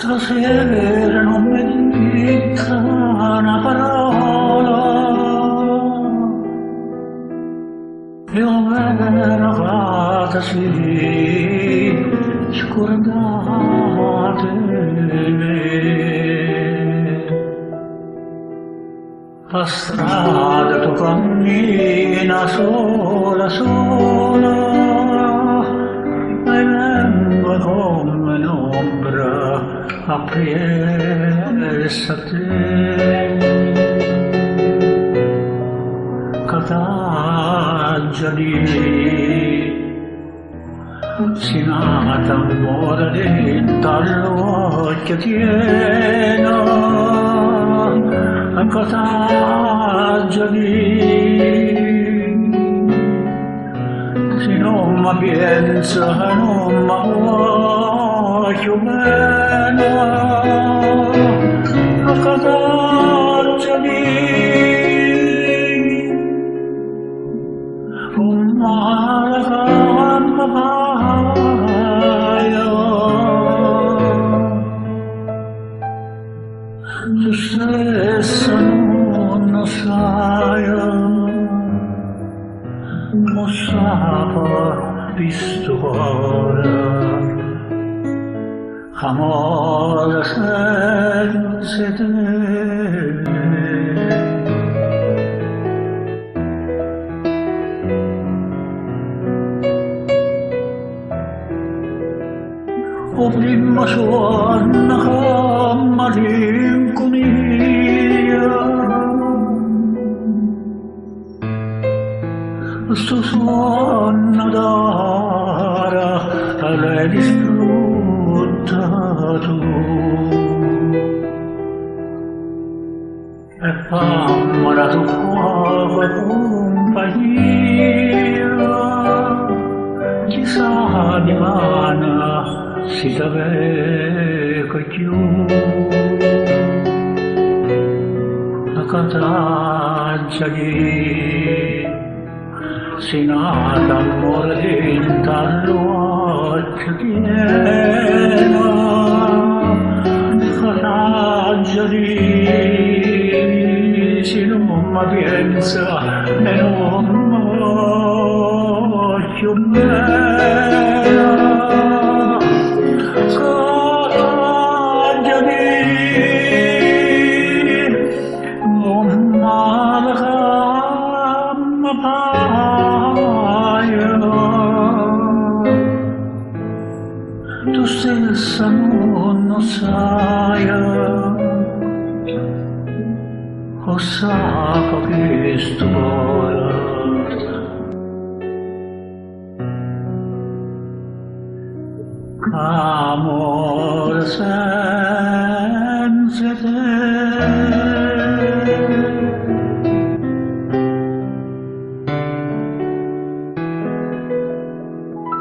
Stasera non mi dica una parola, io me ne vado sì, scordatemi. La strada tu cammina sola, sola, e vengo come un'ombra appresso a te. Cataggia lì, si nata ancora dentro all'occhio tieno. Cataggia lì, se non mi pensa non mi voglio bene. Cataggia lì, un mare che mi paia. Tu stessa non sai, non sa visto ora, amore senza te. O prima suona che malinconia, sto suono d'ora l'hai distrutto e fammi la tua cuore compagnia. Chissà di mana si t'aveva più, la cataggia lì, si nata amore dentro all'occhio pieno. Cataggia lì, se non mi pensa e non mi voglio bene. Cataggia lì, non male che mi paia. Tu stessa non sai, o sa che sto ora. Amore